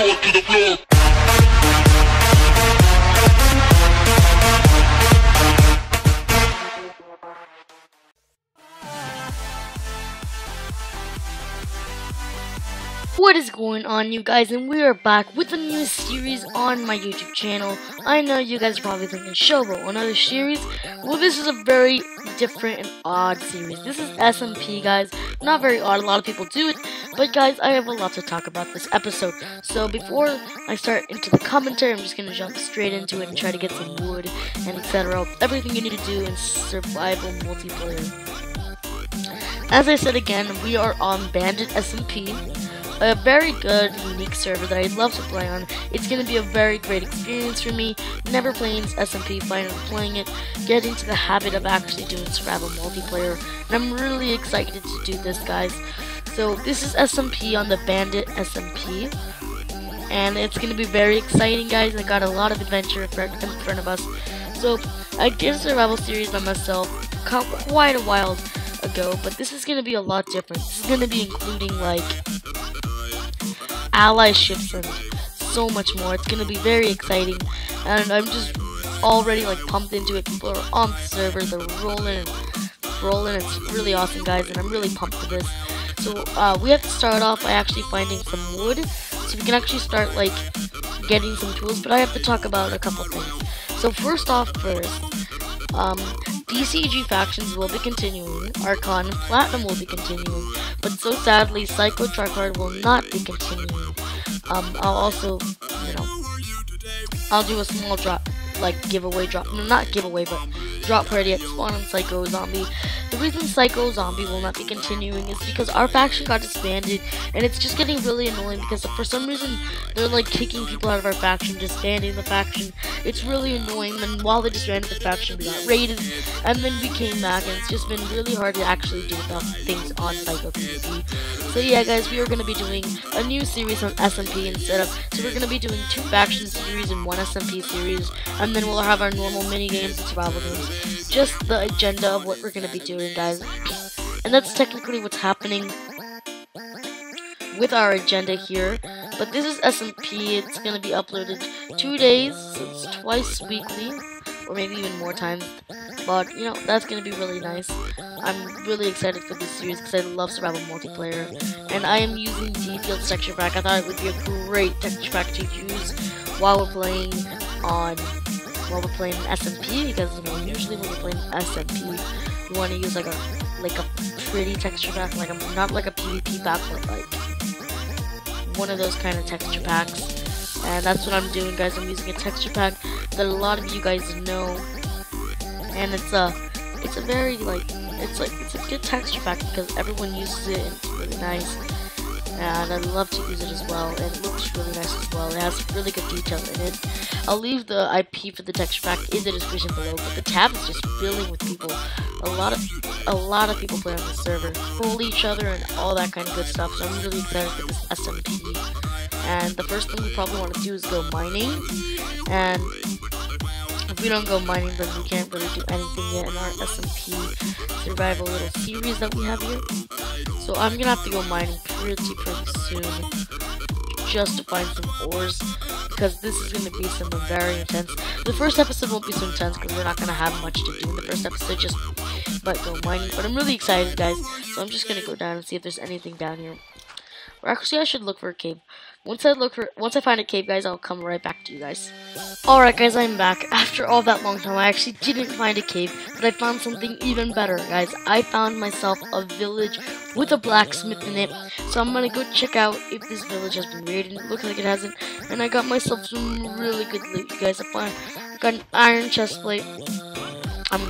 fall to the floor. What is going on, you guys, and we are back with a new series on my YouTube channel. I know you guys are probably thinking, Shoeboe, another series? Well, this is a very different and odd series. This is SMP, guys. Not very odd, a lot of people do it, but guys, I have a lot to talk about this episode. So before I start into the commentary, I'm just going to jump straight into it and try to get some wood and etc. Everything you need to do in survival multiplayer. As I said again, we are on Bandit SMP. A very good, unique server that I'd love to play on. It's going to be a very great experience for me. Never playing SMP, finally playing it, getting to the habit of actually doing survival multiplayer. And I'm really excited to do this, guys. So this is SMP on the Bandit SMP. And it's going to be very exciting, guys. I got a lot of adventure in front of us. So I did a survival series by myself quite a while ago, but this is going to be a lot different. This is going to be including, like, ally ships and so much more. It's gonna be very exciting, and I'm just already like pumped into it. People are on the server, they're rolling. It's really awesome, guys, and I'm really pumped for this. So we have to start off by actually finding some wood, so we can actually start like getting some tools. But I have to talk about a couple things. So first, DCG factions will be continuing, Archon and Platinum will be continuing, but so sadly, Psycho Tryhard will not be continuing. I'll also, I'll do a small drop, like giveaway drop, no, not giveaway, but drop party at spawn on Psycho Zombie. The reason Psycho Zombie will not be continuing is because our faction got disbanded, and it's just getting really annoying because for some reason they're like kicking people out of our faction, disbanding the faction. It's really annoying, and while they disbanded the faction, we got raided, and then we came back, and it's just been really hard to actually do things on Psycho PvP. So yeah, guys, we are going to be doing a new series on SMP instead of, so we're going to be doing 2 faction series and 1 SMP series, and then we'll have our normal mini games and survival games. Just the agenda of what we're going to be doing, guys. And that's technically what's happening with our agenda here. But this is SMP. It's going to be uploaded 2 days, so it's twice weekly, or maybe even more times. But, that's going to be really nice. I'm really excited for this series because I love survival multiplayer. And I am using D-Field's texture pack. I thought it would be a great texture pack to use while we're playing SMP, because usually when we're playing SMP, you want to use like a pretty texture pack, not like a PvP pack, but like one of those kind of texture packs. And that's what I'm doing, guys. I'm using a texture pack that a lot of you guys know, and it's a very it's a good texture pack because everyone uses it and it's really nice. And I love to use it as well, and it looks really nice as well. It has really good detail in it. I'll leave the IP for the texture pack in the description below, but the tab is just filling with people. A lot of people play on the server, troll each other and all that kind of good stuff, so I'm really excited for this SMP. And the first thing we probably want to do is go mining, and if we don't go mining, then we can't really do anything yet in our SMP survival little series that we have here. So I'm gonna have to go mining pretty soon just to find some ores, because this is gonna be something very intense. The first episode won't be so intense because we're not gonna have much to do in the first episode, just but go mining. But I'm really excited, guys. So I'm just gonna go down and see if there's anything down here. Or actually, I should look for a cave. Once I find a cave, guys, I'll come right back to you guys. Alright, guys, I'm back. After all that long time, I actually didn't find a cave, but I found something even better, guys. I found myself a village with a blacksmith in it. So I'm gonna go check out if this village has been raided. It looks like it hasn't. And I got myself some really good loot, you guys. I got an iron chest plate. I'm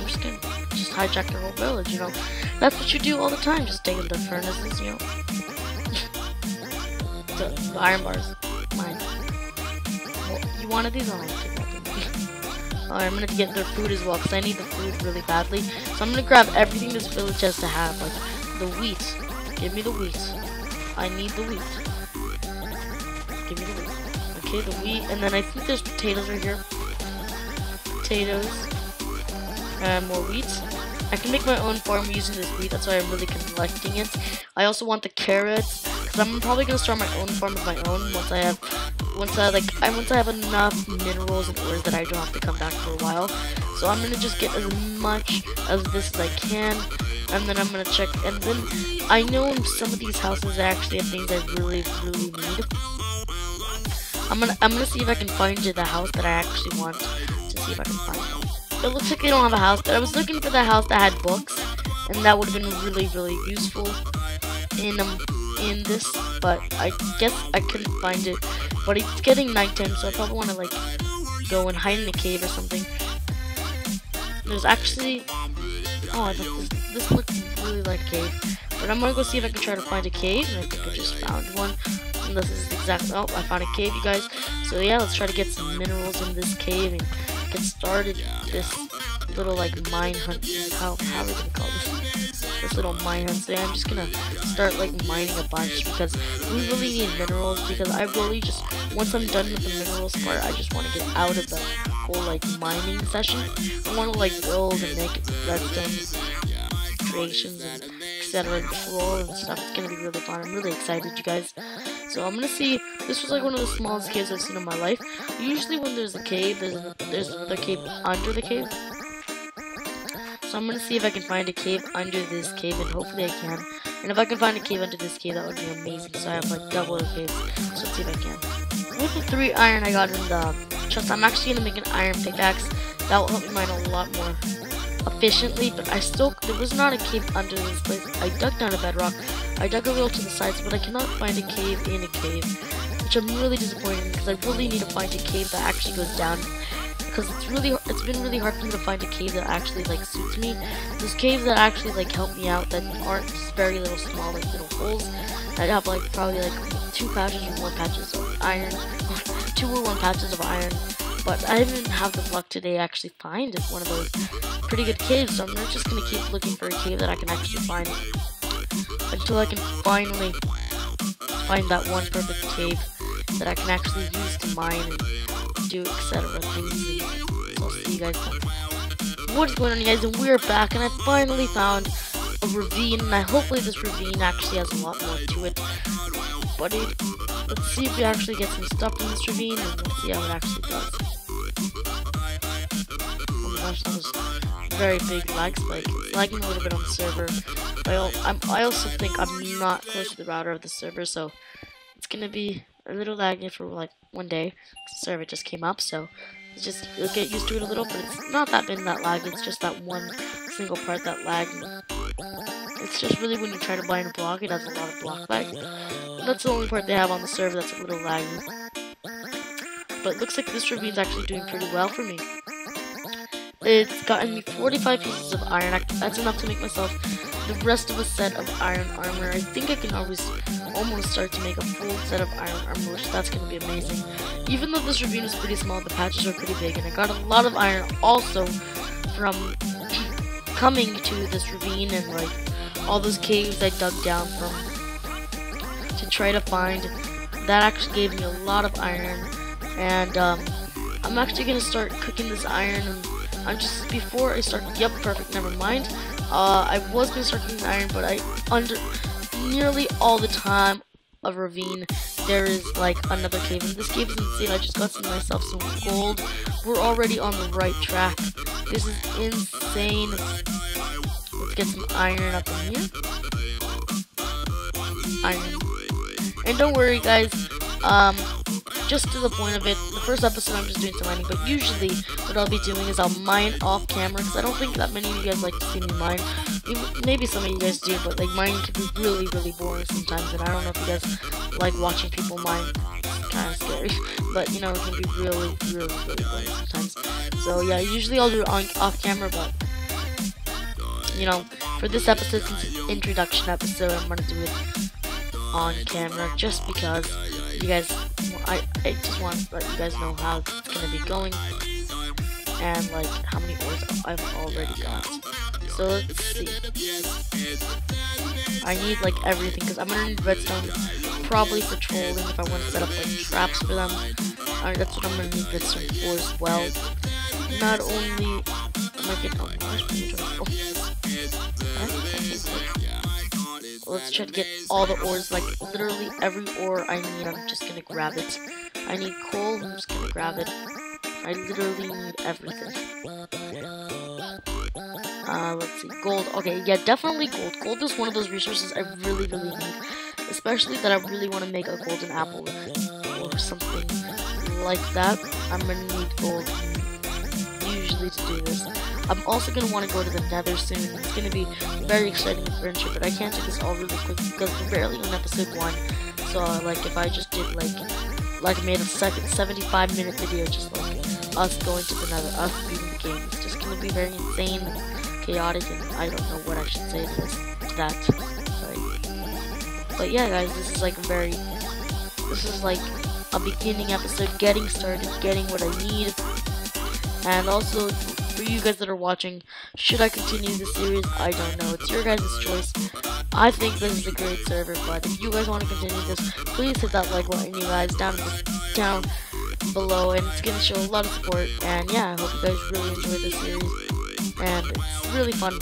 just gonna hijack the whole village, That's what you do all the time. Just take the furnaces, The iron bars. Mine. Well, you wanted these? I'll take that. Alright, I'm gonna get their food as well, because I need the food really badly. So I'm gonna grab everything this village has to have, like the wheat. Give me the wheat. I need the wheat. Give me the wheat. Okay, the wheat, and then I think there's potatoes right here. Potatoes. And more wheat. I can make my own farm using this wheat, that's why I'm really collecting it. I also want the carrots, because because I'm probably gonna start my own farm of my own once I have enough minerals and ores that I don't have to come back for a while. So I'm gonna just get as much of this as I can, and then I'm gonna check. And then I know in some of these houses I actually have things I really need. I'm gonna see if I can find the house that I actually want to see if I can find it. It looks like they don't have a house, but I was looking for the house that had books, and that would have been really useful in this. But I guess I couldn't find it. But it's getting nighttime, so I probably want to like go and hide in a cave or something. There's actually, oh, I thought this looked really like a cave. But I'm gonna go see if I can try to find a cave, and I think I just found one. And this is exactly, oh, I found a cave, you guys. So yeah, let's try to get some minerals in this cave and get started this little like mine hunt. How are we gonna call this little mine hunt? So yeah, I'm just gonna start like mining a bunch because we really need minerals, because I really just, once I'm done with the minerals part, I just want to get out of the whole like mining session. I want to like build and make redstone creations and etc. Troll and stuff. It's gonna be really fun. I'm really excited, you guys. So I'm gonna see. This was like one of the smallest caves I've seen in my life. Usually when there's a cave, there's another cave under the cave. So I'm gonna see if I can find a cave under this cave, and hopefully I can. And if I can find a cave under this cave, that would be amazing. So I have like double the caves. So let's see if I can. With the 3 iron I got in the chest, I'm actually gonna make an iron pickaxe. That will help me mine a lot more efficiently. But there was not a cave under this place. I dug down a bedrock. I dug a little to the sides, but I cannot find a cave in a cave, which I'm really disappointed in, because I really need to find a cave that actually goes down. Because it's been really hard for me to find a cave that actually like suits me. There's caves that actually like help me out that aren't just very little small like little holes. I'd have like probably like 2 patches or 1 patches of iron, 2 or 1 patches of iron. But I didn't have the luck today to actually find one of those pretty good caves. So I'm not just gonna keep looking for a cave that I can actually find until I can finally find that one perfect cave that I can actually use to mine and do etc. things. So I'll see you guys then. What is going on, you guys? And we're back, and I finally found a ravine, and hopefully this ravine actually has a lot more to it. But let's see if we actually get some stuff in this ravine, and let's see how it actually does. Oh my gosh, that was very big lag spike. It's lagging a little bit on the server. I also think I'm not close to the router of the server, so it's gonna be a little laggy for like 1 day. The server just came up, so you'll get used to it a little, but it's not been that laggy. It's just that one single part that lagged. It's just really when you try to bind a block, it has a lot of block lag. That's the only part they have on the server that's a little laggy. But it looks like this ravine's actually doing pretty well for me. It's gotten me 45 pieces of iron. That's enough to make myself the rest of a set of iron armor. I think I can almost start to make a full set of iron armor, which that's going to be amazing. Even though this ravine is pretty small, the patches are pretty big, and I got a lot of iron also from coming to this ravine and like all those caves I dug down from to try to find. That actually gave me a lot of iron, and I'm actually going to start cooking this iron. And before I start, yep, perfect, never mind. I was going to start cooking iron, but under nearly all the time of ravine, there is like another cave, and this cave is insane. I just got myself some gold. We're already on the right track. This is insane. Let's get some iron up in here. Iron. And don't worry, guys. Just to the point of it, the first episode I'm just doing some mining, but usually what I'll be doing is I'll mine off camera, because I don't think that many of you guys like to see me mine. Maybe some of you guys do, but like mining can be really boring sometimes, and I don't know if you guys like watching people mine. It's kind of scary, but you know, it can be really boring sometimes. So yeah, usually I'll do it off camera, but you know, for this episode, since it's an introduction episode, I'm gonna do it on camera just because you guys, I just want to let you guys know how it's gonna be going and like how many ores I've already got. So let's see. I need like everything, because I'm gonna need redstone probably for trolling if I want to set up like traps for them. That's what I'm gonna need redstone for as well. Not only am I getting let's try to get all the ores, like literally every ore I need. I'm just gonna grab it. I need coal. I'm just gonna grab it. I literally need everything. Let's see, gold. Okay, yeah, definitely gold. Gold is one of those resources I really need, especially that I really want to make a golden apple or something like that. I'm gonna need gold usually to do this. I'm also gonna want to go to the Nether soon. It's gonna be a very exciting adventure, but I can't do this all really quick because we're barely on episode 1. So like if I just did like made a second 75-minute video just like us going to the Nether, us beating the game, it's just gonna be very insane and chaotic, and I don't know what I should say to that. Sorry. But yeah, guys, this is like a beginning episode, getting started, getting what I need. And also, for you guys that are watching, should I continue the series? I don't know. It's your guys' choice. I think this is a great server, but if you guys want to continue this, please hit that like button, you guys, down below, and it's going to show a lot of support. And yeah, I hope you guys really enjoy this series, and it's really fun.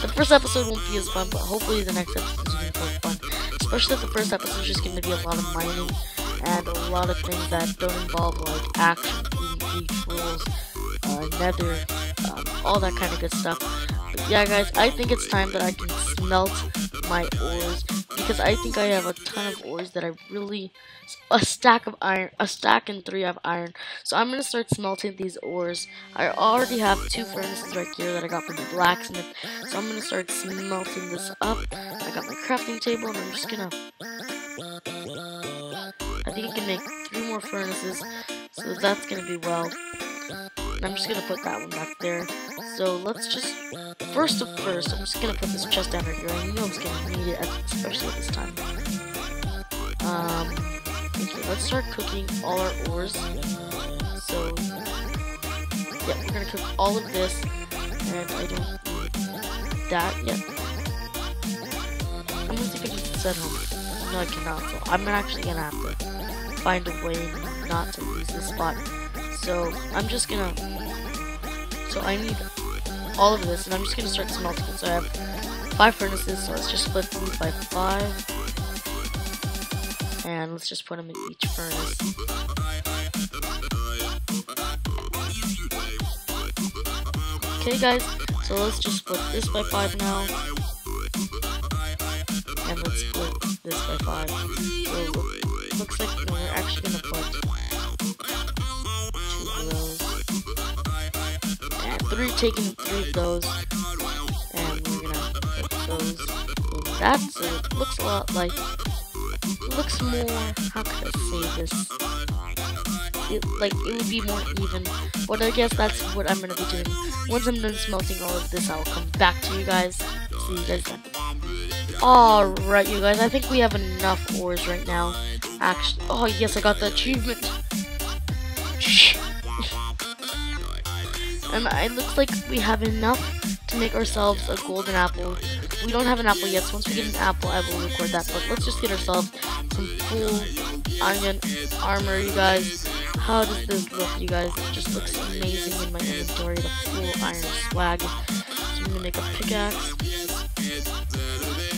The first episode won't be as fun, but hopefully the next episode is going to be more fun. Especially if the first episode is just going to be a lot of mining, and a lot of things that don't involve like action, PvP, trolls, nether, all that kind of good stuff. But yeah, guys, I think it's time that I can smelt my ores, because I think I have a ton of ores that I really, a stack of iron, a stack and 3 of iron. So I'm gonna start smelting these ores. I already have 2 furnaces right here that I got from the blacksmith, so I'm gonna start smelting this up. I got my crafting table, and I'm just gonna, I think I can make 3 more furnaces, so that's gonna be well. And I'm just gonna put that one back there. So let's just, first, I'm just gonna put this chest down right here. I know I'm gonna need it, especially at this time. Okay, let's start cooking all our ores. So, yeah, we're gonna cook all of this, and I don't need that yet. I'm gonna see if I can set home. No, I cannot. So I'm actually gonna have to find a way not to lose this spot. So I'm just gonna, so I need all of this, and I'm just gonna start smelting it. So I have 5 furnaces, so let's just split these by 5, and let's just put them in each furnace. Okay, guys, so let's just split this by 5 now, and let's split this by 5. So it looks like we're actually gonna put 2 of those, and 3 of those, and we're gonna put those in that, so it looks a lot like, it looks more, how could I say this, it would be more even, but I guess that's what I'm gonna be doing. Once I'm done smelting all of this, I'll come back to you guys, see you guys then. Alright, you guys, I think we have enough ores right now. Actually, oh yes, I got the achievement. And it looks like we have enough to make ourselves a golden apple. We don't have an apple yet, so once we get an apple, I will record that. But let's just get ourselves some full iron armor, you guys. How does this look, you guys? It just looks amazing in my inventory, the full iron swag. So I'm gonna make a pickaxe.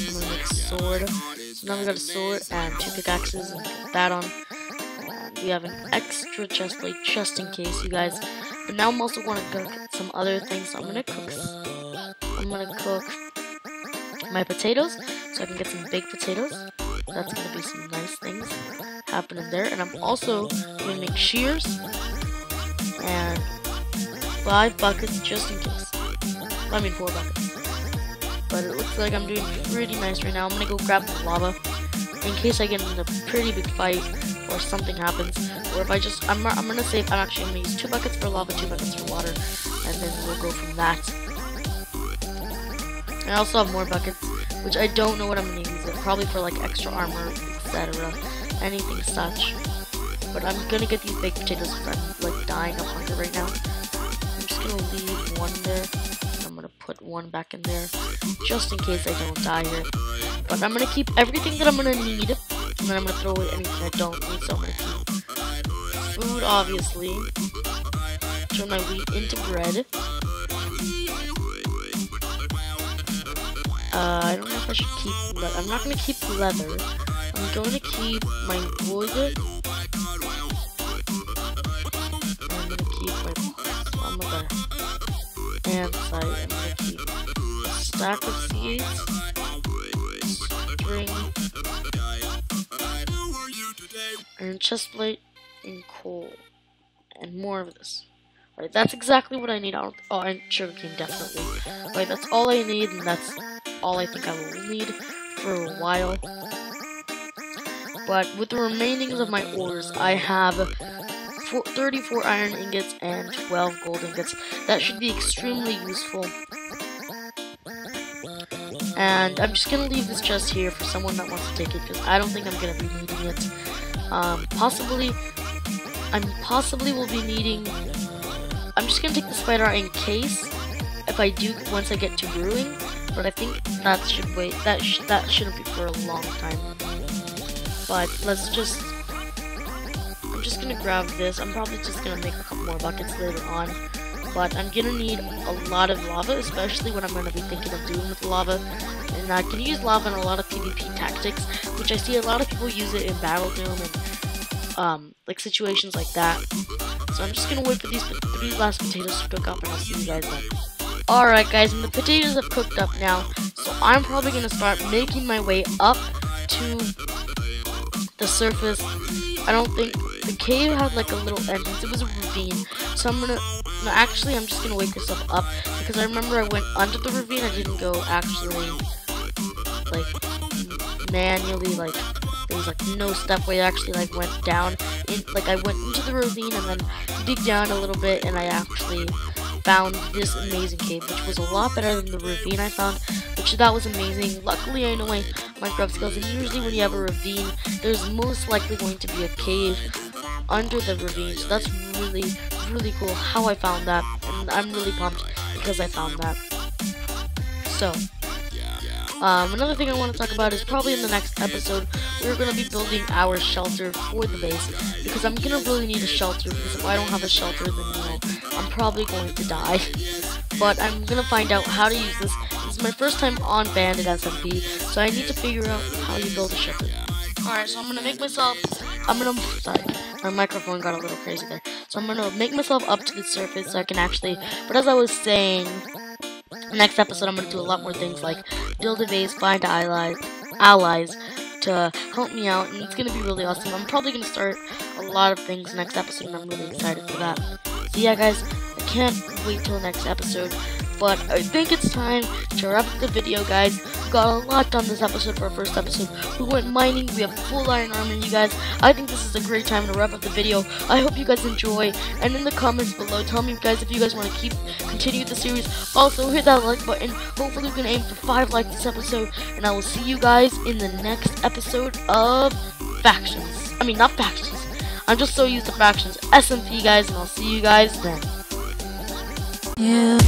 I'm gonna make a sword. So now we got a sword and 2 pickaxes, and put that on. And we have an extra chest plate just in case, you guys. But now I'm also going to cook some other things. So I'm gonna cook my potatoes, so I can get some baked potatoes. That's gonna be some nice things happening there. And I'm also gonna make shears and 5 buckets just in case. I mean 4 buckets. But it looks like I'm doing pretty nice right now. I'm gonna go grab the lava in case I get in a pretty big fight or something happens. Or if I just, I'm gonna save. I'm actually gonna use 2 buckets for lava, 2 buckets for water, and then we'll go from that. I also have more buckets, which I don't know what I'm gonna use it. Probably for like extra armor, etc. Anything such. But I'm gonna get these baked potatoes because I'm like dying of hunger right now. I'm just gonna leave 1 there. And I'm gonna put 1 back in there, just in case I don't die here. But I'm gonna keep everything that I'm gonna need, and then I'm gonna throw away anything I don't need. So I'm gonna keep food, obviously. Turn my wheat into bread. I don't know if I should keep, I'm not going to keep leather. I'm going to keep my wood. I'm going to keep my andesite. I'm going to keep a stack of seeds, string, and chestplate, and coal, and more of this. Right, that's exactly what I need. Oh, and sugarcane, definitely. Right, that's all I need, and that's all I think I will need for a while. But with the remainings of my ores, I have 34 iron ingots and 12 gold ingots. That should be extremely useful. And I'm just gonna leave this chest here for someone that wants to take it, because I don't think I'm gonna be needing it. Possibly will be needing. I'm just gonna take the spider out in case, if I do, once I get to brewing. But I think that should wait. That shouldn't be for a long time. But let's just. I'm just gonna grab this. I'm probably just gonna make a couple more buckets later on. But I'm gonna need a lot of lava, especially what I'm gonna be thinking of doing with lava. And I can use lava in a lot of PvP tactics, which I see a lot of people use it in Battle Doom and like situations like that. So I'm just gonna wait for these 3 last potatoes to cook up, and I'll see you guys then. Alright guys, and the potatoes have cooked up now, so I'm probably gonna start making my way up to the surface. I don't think the cave had like a little entrance, it was a ravine. So I'm just gonna wake myself up, because I remember I went under the ravine. I didn't go actually like manually, like there was like no step where I actually like went down in, like I went into the ravine and then dig down a little bit, and I actually found this amazing cave, which was a lot better than the ravine I found, which that was amazing. Luckily I know my Minecraft skills, and usually when you have a ravine, there's most likely going to be a cave under the ravine, so that's really cool how I found that, and I'm really pumped because I found that. So another thing I want to talk about is probably in the next episode, we're going to be building our shelter for the base, because I'm going to really need a shelter, because if I don't have a shelter, then, you know, I'm probably going to die. But I'm going to find out how to use this. This is my first time on Bandit SMP, so I need to figure out how you build a shelter. Alright, so I'm going to make myself, sorry, my microphone got a little crazy there. So I'm going to make myself up to the surface so I can actually, but as I was saying, next episode I'm going to do a lot more things like build a base, find allies to help me out, and it's going to be really awesome. I'm probably going to start a lot of things next episode, and I'm really excited for that. So yeah guys, I can't wait till next episode, but I think it's time to wrap up the video guys. We got a lot done this episode for our first episode. We went mining, we have full iron armor, you guys. I think this is a great time to wrap up the video. I hope you guys enjoy, and in the comments below, tell me guys if you guys want to continue the series. Also hit that like button. Hopefully we can aim for 5 likes this episode, and I will see you guys in the next episode of Factions. I mean, not Factions. I'm just so used to Factions. SMP guys, and I'll see you guys then. Yeah.